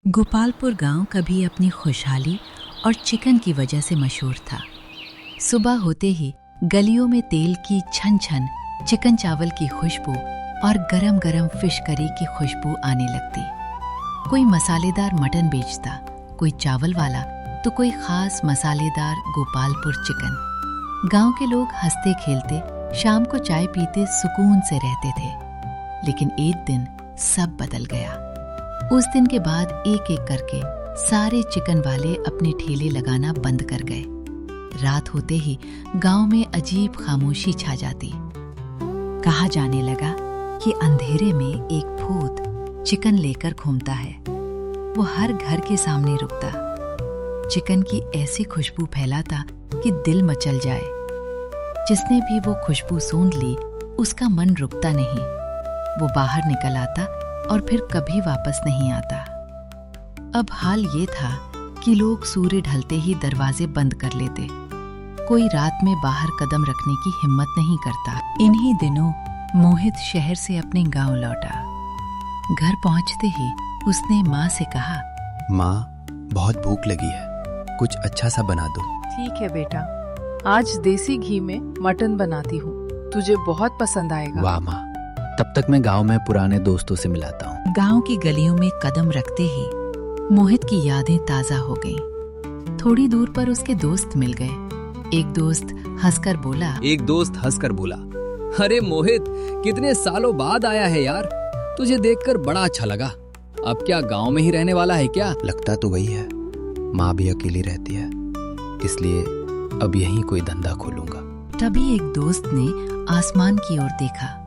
गोपालपुर गांव कभी अपनी खुशहाली और चिकन की वजह से मशहूर था। सुबह होते ही गलियों में तेल की छन छन, चिकन चावल की खुशबू और गरम गरम फिश करी की खुशबू आने लगती। कोई मसालेदार मटन बेचता, कोई चावल वाला, तो कोई खास मसालेदार गोपालपुर चिकन। गांव के लोग हंसते खेलते शाम को चाय पीते सुकून से रहते थे। लेकिन एक दिन सब बदल गया। उस दिन के बाद एक एक करके सारे चिकन वाले अपने ठेले लगाना बंद कर गए। रात होते ही गांव में अजीब खामोशी छा जाती। कहा जाने लगा कि अंधेरे में एक भूत चिकन लेकर घूमता है। वो हर घर के सामने रुकता, चिकन की ऐसी खुशबू फैलाता कि दिल मचल जाए। जिसने भी वो खुशबू सूंघ ली उसका मन रुकता नहीं। वो बाहर निकल आता और फिर कभी वापस नहीं आता। अब हाल ये था कि लोग सूर्य ढलते ही दरवाजे बंद कर लेते। कोई रात में बाहर कदम रखने की हिम्मत नहीं करता। इन्हीं दिनों मोहित शहर से अपने गांव लौटा। घर पहुंचते ही उसने माँ से कहा, माँ, बहुत भूख लगी है, कुछ अच्छा सा बना दो। ठीक है बेटा, आज देसी घी में मटन बनाती हूँ, तुझे बहुत पसंद आएगा। वाह माँ, तब तक मैं गांव में पुराने दोस्तों से मिलाता हूँ। गांव की गलियों में कदम रखते ही मोहित की यादें ताजा हो गईं। थोड़ी दूर पर उसके दोस्त मिल गए। एक दोस्त हंसकर बोला, अरे मोहित, कितने सालों बाद आया है यार, तुझे देखकर बड़ा अच्छा लगा। अब क्या गांव में ही रहने वाला है क्या? लगता तो वही है, माँ भी अकेली रहती है, इसलिए अब यहीं कोई धंधा खोलूंगा। तभी एक दोस्त ने आसमान की ओर देखा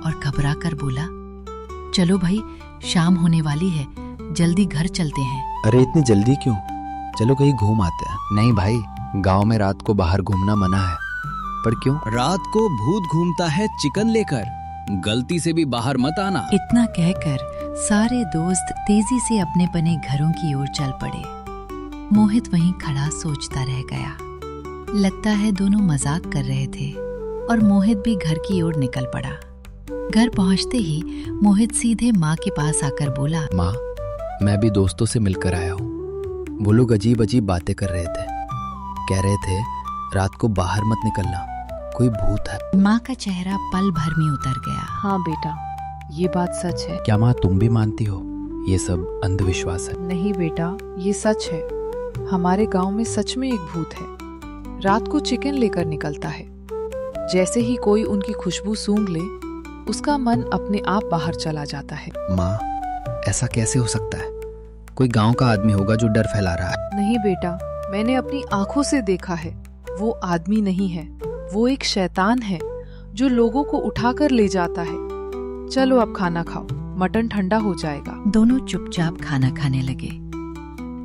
और घबरा कर बोला, चलो भाई, शाम होने वाली है, जल्दी घर चलते हैं। अरे इतनी जल्दी क्यों? चलो कहीं घूम आते हैं। नहीं भाई, गांव में रात को बाहर घूमना मना है। पर क्यों? रात को भूत घूमता है चिकन लेकर, गलती से भी बाहर मत आना। इतना कहकर सारे दोस्त तेजी से अपने बने घरों की ओर चल पड़े। मोहित वहीं खड़ा सोचता रह गया। लगता है दोनों मजाक कर रहे थे और मोहित भी घर की ओर निकल पड़ा। घर पहुंचते ही मोहित सीधे माँ के पास आकर बोला, माँ, मैं भी दोस्तों से मिलकर आया हूँ। वो लोग अजीब अजीब बातें कर रहे थे। कह रहे थे रात को बाहर मत निकलना, कोई भूत है। माँ का चेहरा पल भर में उतर गया। हाँ बेटा, ये बात सच है। क्या माँ, तुम भी मानती हो ये सब अंधविश्वास है? नहीं बेटा, ये सच है। हमारे गांव में सच में एक भूत है। रात को चिकन लेकर निकलता है। जैसे ही कोई उनकी खुशबू सूंघ ले, उसका मन अपने आप बाहर चला जाता है। माँ, ऐसा कैसे हो सकता है? कोई गांव का आदमी होगा जो डर फैला रहा है। नहीं बेटा, मैंने अपनी आंखों से देखा है। वो आदमी नहीं है, वो एक शैतान है जो लोगों को उठाकर ले जाता है। चलो अब खाना खाओ, मटन ठंडा हो जाएगा। दोनों चुपचाप खाना खाने लगे,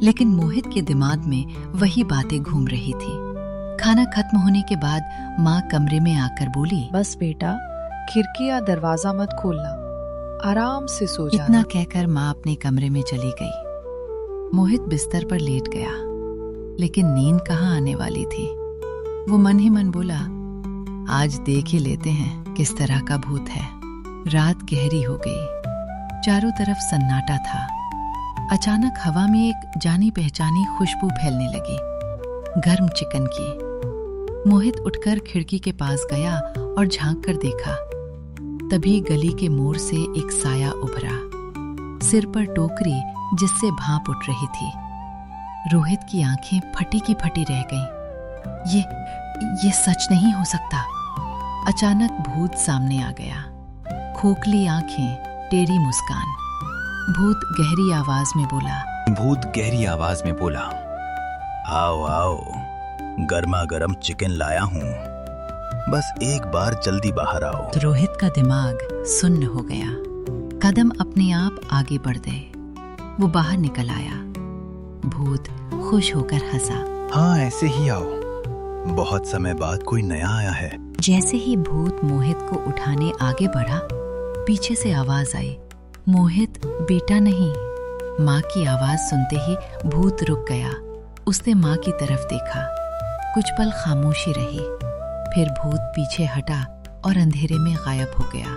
लेकिन मोहित के दिमाग में वही बातें घूम रही थी। खाना खत्म होने के बाद माँ कमरे में आकर बोली, बस बेटा, खिड़की या दरवाजा मत खोलना, आराम से सो जाना। इतना कहकर माँ अपने कमरे में चली गई। मोहित बिस्तर पर लेट गया, लेकिन नींद कहाँ आने वाली थी। वो मन ही मन बोला, आज देख ही लेते हैं किस तरह का भूत है। रात गहरी हो गई, चारों तरफ सन्नाटा था। अचानक हवा में एक जानी पहचानी खुशबू फैलने लगी, गर्म चिकन की। मोहित उठकर खिड़की के पास गया और झांक कर देखा। तभी गली के मोड़ से एक साया उभरा, सिर पर टोकरी जिससे भाप उठ रही थी। रोहित की आंखें फटी की फटी रह गईं। ये सच नहीं हो सकता। अचानक भूत सामने आ गया, खोखली आंखें, टेढ़ी मुस्कान। भूत गहरी आवाज में बोला, आओ आओ, गर्मा गर्म चिकन लाया हूँ, बस एक बार जल्दी बाहर आओ। रोहित का दिमाग सुन्न हो गया। कदम अपने आप आगे बढ़ गए। वो बाहर निकल आया। भूत खुश होकर हंसा। हाँ, ऐसे ही आओ, बहुत समय बाद कोई नया आया है। जैसे ही भूत मोहित को उठाने आगे बढ़ा, पीछे से आवाज आई, मोहित बेटा नहीं। माँ की आवाज सुनते ही भूत रुक गया। उसने माँ की तरफ देखा। कुछ पल खामोशी रही, फिर भूत पीछे हटा और अंधेरे में गायब हो गया।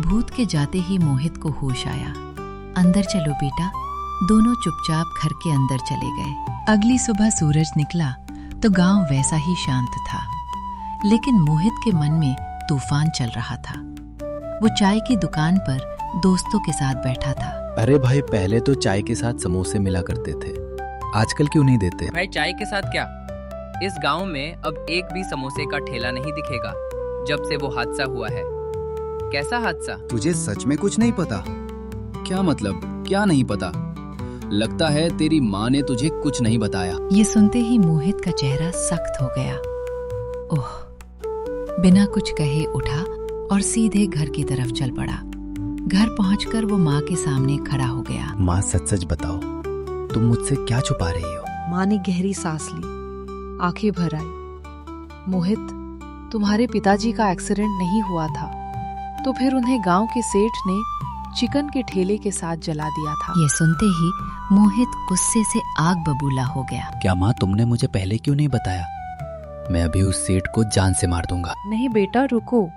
भूत के जाते ही मोहित को होश आया। अंदर चलो बेटा, दोनों चुपचाप घर के अंदर चले गए। अगली सुबह सूरज निकला तो गांव वैसा ही शांत था, लेकिन मोहित के मन में तूफान चल रहा था। वो चाय की दुकान पर दोस्तों के साथ बैठा था। अरे भाई, पहले तो चाय के साथ समोसे मिला करते थे, आजकल क्यों नहीं देते? भाई चाय के साथ क्या? इस गांव में अब एक भी समोसे का ठेला नहीं दिखेगा जब से वो हादसा हुआ है। कैसा हादसा? तुझे सच में कुछ नहीं पता? क्या मतलब, क्या नहीं पता? लगता है तेरी माँ ने तुझे कुछ नहीं बताया। ये सुनते ही मोहित का चेहरा सख्त हो गया। ओह! बिना कुछ कहे उठा और सीधे घर की तरफ चल पड़ा। घर पहुंचकर वो माँ के सामने खड़ा हो गया। माँ, सच सच बताओ, तुम मुझसे क्या छुपा रही हो? माँ ने गहरी सांस ली, आंखें भर आई। मोहित, तुम्हारे पिताजी का एक्सीडेंट नहीं हुआ था तो फिर उन्हें गांव के सेठ ने चिकन के ठेले के साथ जला दिया था। ये सुनते ही मोहित गुस्से से आग बबूला हो गया। क्या माँ, तुमने मुझे पहले क्यों नहीं बताया? मैं अभी उस सेठ को जान से मार दूंगा। नहीं बेटा, रुको।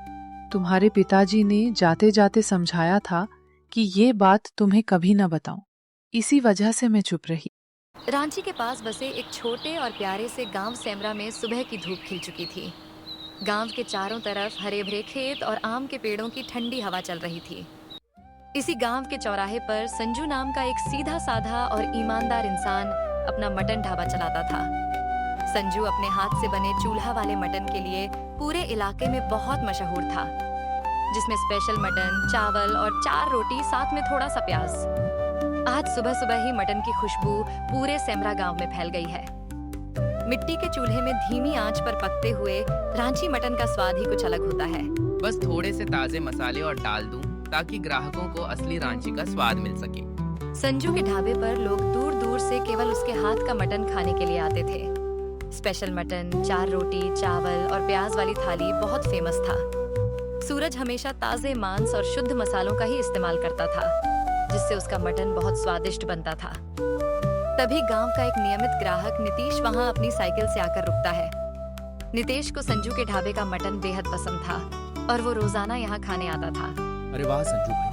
तुम्हारे पिताजी ने जाते जाते समझाया था कि ये बात तुम्हें कभी न बताऊं, इसी वजह से मैं चुप रही। रांची के पास बसे एक छोटे और प्यारे से गांव सेमरा में सुबह की धूप खिल चुकी थी। गांव के चारों तरफ हरे भरे खेत और आम के पेड़ों की ठंडी हवा चल रही थी। इसी गांव के चौराहे पर संजू नाम का एक सीधा साधा और ईमानदार इंसान अपना मटन ढाबा चलाता था। संजू अपने हाथ से बने चूल्हा वाले मटन के लिए पूरे इलाके में बहुत मशहूर था, जिसमें स्पेशल मटन, चावल और 4 रोटी, साथ में थोड़ा सा प्याज। आज सुबह सुबह ही मटन की खुशबू पूरे सेमरा गांव में फैल गई है। मिट्टी के चूल्हे में धीमी आंच पर पकते हुए रांची मटन का स्वाद ही कुछ अलग होता है। बस थोड़े से ताजे मसाले और डाल दूं ताकि ग्राहकों को असली रांची का स्वाद मिल सके। संजू के ढाबे पर लोग दूर दूर से केवल उसके हाथ का मटन खाने के लिए आते थे। स्पेशल मटन, 4 रोटी, चावल और प्याज वाली थाली बहुत फेमस था। सूरज हमेशा ताजे मांस और शुद्ध मसालों का ही इस्तेमाल करता था, जिससे उसका मटन बहुत स्वादिष्ट बनता था। तभी गांव का एक नियमित ग्राहक नितीश वहां अपनी साइकिल से आकर रुकता है। नितेश को संजू के ढाबे का मटन बेहद पसंद था और वो रोजाना यहाँ खाने आता था। अरे वाह संजू भाई,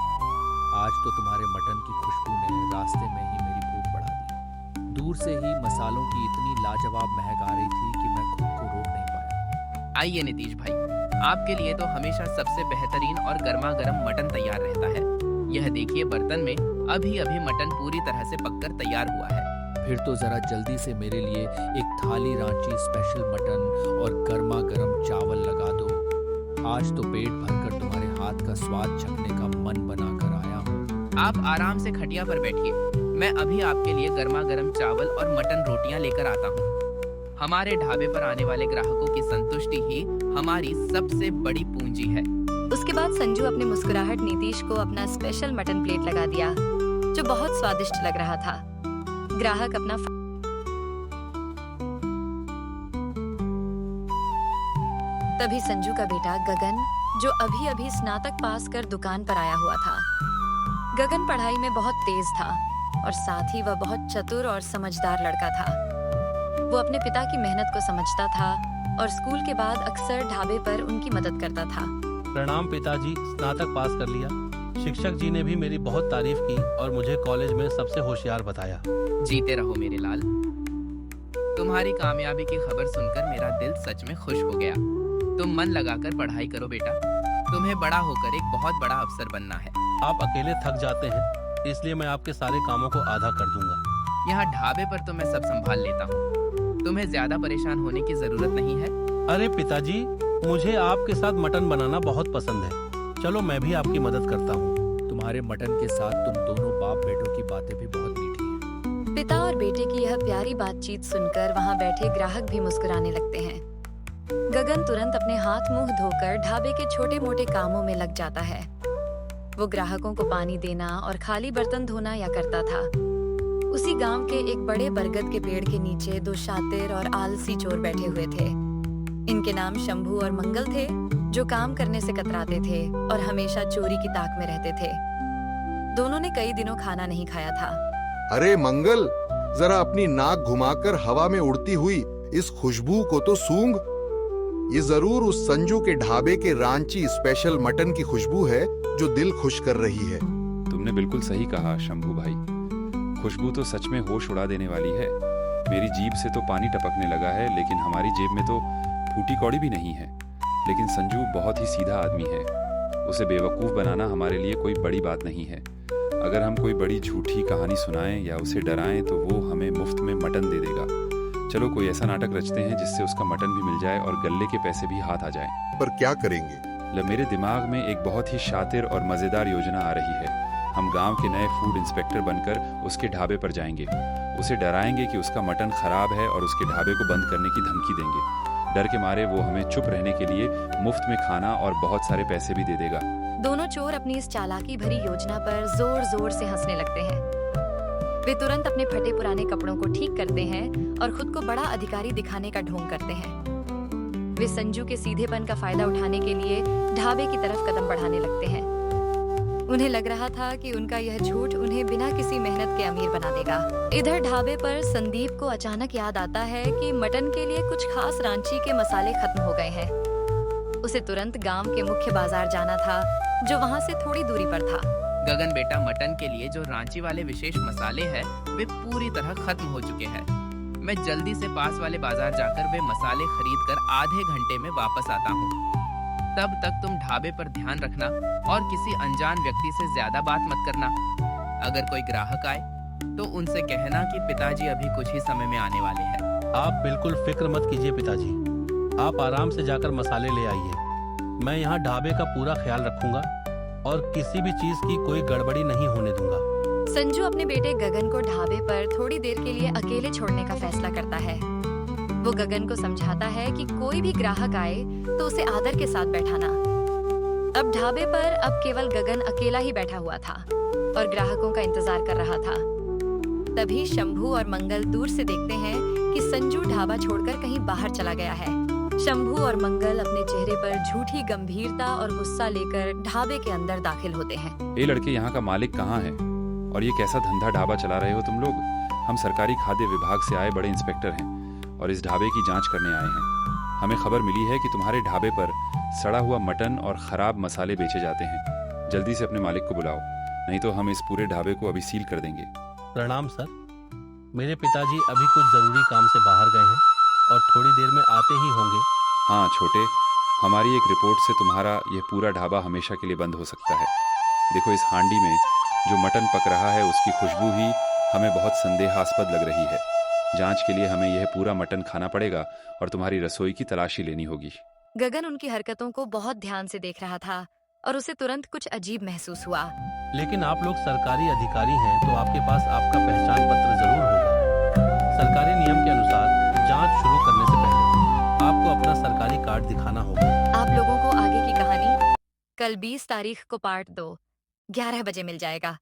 आज तो तुम्हारे मटन की खुशबू ने रास्ते में ही मेरी भूख बढ़ा दी। दूर से ही मसालों की इतनी लाजवाब महक आ रही थी कि मैं खुद को रोक नहीं पाया। आइए नितीश भाई, आपके लिए तो हमेशा सबसे बेहतरीन और गर्मा गर्म मटन तैयार रहता है। यह देखिए, बर्तन में अभी अभी मटन पूरी तरह से पककर तैयार हुआ है। फिर तो जरा जल्दी से मेरे लिए एक थाली रांची स्पेशल मटन और गर्मा गर्म चावल लगा दो। आज तो पेट भरकर तुम्हारे हाथ का स्वाद चखने का मन बना कर आया हूँ। आप आराम से खटिया पर बैठिए, मैं अभी आपके लिए गर्मा गर्म चावल और मटन रोटियां लेकर आता हूँ। हमारे ढाबे पर आने वाले ग्राहकों की संतुष्टि ही हमारी सबसे बड़ी पूंजी है। उसके बाद संजू अपने मुस्कुराहट नीतीश को अपना स्पेशल मटन प्लेट लगा दिया, जो बहुत स्वादिष्ट लग रहा था। ग्राहक अपना तभी संजू का बेटा गगन, जो अभी अभी स्नातक पास कर दुकान पर आया हुआ था। गगन पढ़ाई में बहुत तेज था और साथ ही वह बहुत चतुर और समझदार लड़का था। वो अपने पिता की मेहनत को समझता था और स्कूल के बाद अक्सर ढाबे पर उनकी मदद करता था। प्रणाम पिताजी, स्नातक पास कर लिया। शिक्षक जी ने भी मेरी बहुत तारीफ की और मुझे कॉलेज में सबसे होशियार बताया। जीते रहो मेरे लाल। तुम्हारी कामयाबी की खबर सुनकर मेरा दिल सच में खुश हो गया। तुम मन लगाकर पढ़ाई करो बेटा, तुम्हें बड़ा होकर एक बहुत बड़ा अफसर बनना है। आप अकेले थक जाते हैं, इसलिए मैं आपके सारे कामों को आधा कर दूंगा। यहाँ ढाबे पर तो मैं सब संभाल लेता हूँ, तुम्हें ज्यादा परेशान होने की जरूरत नहीं है। अरे पिताजी, मुझे आपके साथ मटन बनाना बहुत पसंद है। चलो मैं भी आपकी मदद करता हूँ। तुम्हारे मटन के साथ तुम दोनों बाप बेटों की बातें भी बहुत मीठी हैं। पिता और बेटे की यह प्यारी बातचीत सुनकर वहां बैठे ग्राहक भी मुस्कुराने लगते हैं। गगन तुरंत अपने हाथ मुंह धोकर ढाबे के छोटे मोटे कामों में लग जाता है। वो ग्राहकों को पानी देना और खाली बर्तन धोना या करता था। उसी गांव के एक बड़े बरगद के पेड़ के नीचे 2 शातिर और आलसी चोर बैठे हुए थे। इनके नाम शंभू और मंगल थे, जो काम करने से कतराते थे और हमेशा चोरी की ताक में रहते थे। दोनों ने कई दिनों खाना नहीं खाया था। अरे मंगल, जरा अपनी नाक घुमाकर हवा में उड़ती हुई इस खुशबू को तो सूंघ। ये जरूर उस संजू के ढाबे के रांची स्पेशल मटन की खुशबू है जो दिल खुश कर रही है। तुमने बिल्कुल सही कहा शंभू भाई। खुशबू तो सच में होश उड़ा देने वाली है। मेरी जीभ से तो पानी टपकने लगा है, लेकिन हमारी जेब में तो फूटी कौड़ी भी नहीं है। लेकिन संजू बहुत ही सीधा आदमी है। उसे बेवकूफ़ बनाना हमारे लिए कोई बड़ी बात नहीं है। अगर हम कोई बड़ी झूठी कहानी सुनाएं या उसे डराएं तो वो हमें मुफ्त में मटन दे देगा। चलो कोई ऐसा नाटक रचते हैं जिससे उसका मटन भी मिल जाए और गल्ले के पैसे भी हाथ आ जाएं। पर क्या करेंगे? मेरे दिमाग में एक बहुत ही शातिर और मज़ेदार योजना आ रही है। हम गांव के नए फूड इंस्पेक्टर बनकर उसके ढाबे पर जाएंगे। उसे डराएंगे कि उसका मटन खराब है और उसके ढाबे को बंद करने की धमकी देंगे। डर के मारे वो हमें चुप रहने के लिए मुफ्त में खाना और बहुत सारे पैसे भी दे देगा। दोनों चोर अपनी इस चालाकी भरी योजना पर जोर जोर से हंसने लगते हैं। वे तुरंत अपने फटे पुराने कपड़ों को ठीक करते हैं और खुद को बड़ा अधिकारी दिखाने का ढोंग करते हैं। वे संजू के सीधेपन का फायदा उठाने के लिए ढाबे की तरफ कदम बढ़ाने लगते हैं। उन्हें लग रहा था कि उनका यह झूठ उन्हें बिना किसी मेहनत के अमीर बना देगा। इधर ढाबे पर संदीप को अचानक याद आता है कि मटन के लिए कुछ खास रांची के मसाले खत्म हो गए हैं। उसे तुरंत गांव के मुख्य बाजार जाना था, जो वहां से थोड़ी दूरी पर था। गगन बेटा, मटन के लिए जो रांची वाले विशेष मसाले हैं वे पूरी तरह खत्म हो चुके हैं। मैं जल्दी से पास वाले बाजार जाकर वे मसाले खरीद कर आधे घंटे में वापस आता हूँ। तब तक तुम ढाबे पर ध्यान रखना और किसी अनजान व्यक्ति से ज्यादा बात मत करना। अगर कोई ग्राहक आए तो उनसे कहना कि पिताजी अभी कुछ ही समय में आने वाले हैं। आप बिल्कुल फिक्र मत कीजिए पिताजी, आप आराम से जाकर मसाले ले आइए। मैं यहाँ ढाबे का पूरा ख्याल रखूंगा और किसी भी चीज की कोई गड़बड़ी नहीं होने दूंगा। संजू अपने बेटे गगन को ढाबे पर थोड़ी देर के लिए अकेले छोड़ने का फैसला करता है। वो गगन को समझाता है कि कोई भी ग्राहक आए तो उसे आदर के साथ बैठाना। अब ढाबे पर अब केवल गगन अकेला ही बैठा हुआ था और ग्राहकों का इंतजार कर रहा था। तभी शंभू और मंगल दूर से देखते हैं कि संजू ढाबा छोड़कर कहीं बाहर चला गया है। शंभू और मंगल अपने चेहरे पर झूठी गंभीरता और गुस्सा लेकर ढाबे के अंदर दाखिल होते हैं। ये लड़के, यहाँ का मालिक कहाँ है और ये कैसा धंधा ढाबा चला रहे हो तुम लोग? हम सरकारी खाद्य विभाग से आए बड़े इंस्पेक्टर हैं और इस ढाबे की जांच करने आए हैं। हमें खबर मिली है कि तुम्हारे ढाबे पर सड़ा हुआ मटन और खराब मसाले बेचे जाते हैं। जल्दी से अपने मालिक को बुलाओ, नहीं तो हम इस पूरे ढाबे को अभी सील कर देंगे। प्रणाम सर, मेरे पिताजी अभी कुछ जरूरी काम से बाहर गए हैं और थोड़ी देर में आते ही होंगे। हाँ छोटे, हमारी एक रिपोर्ट से तुम्हारा यह पूरा ढाबा हमेशा के लिए बंद हो सकता है। देखो, इस हांडी में जो मटन पक रहा है उसकी खुशबू ही हमें बहुत संदेहास्पद लग रही है। जांच के लिए हमें यह पूरा मटन खाना पड़ेगा और तुम्हारी रसोई की तलाशी लेनी होगी। गगन उनकी हरकतों को बहुत ध्यान से देख रहा था और उसे तुरंत कुछ अजीब महसूस हुआ। लेकिन आप लोग सरकारी अधिकारी हैं तो आपके पास आपका पहचान पत्र जरूर होगा। सरकारी नियम के अनुसार जांच शुरू करने से पहले आपको अपना सरकारी कार्ड दिखाना होगा। आप लोगों को आगे की कहानी कल 20 तारीख को पार्ट 2 11 बजे मिल जाएगा।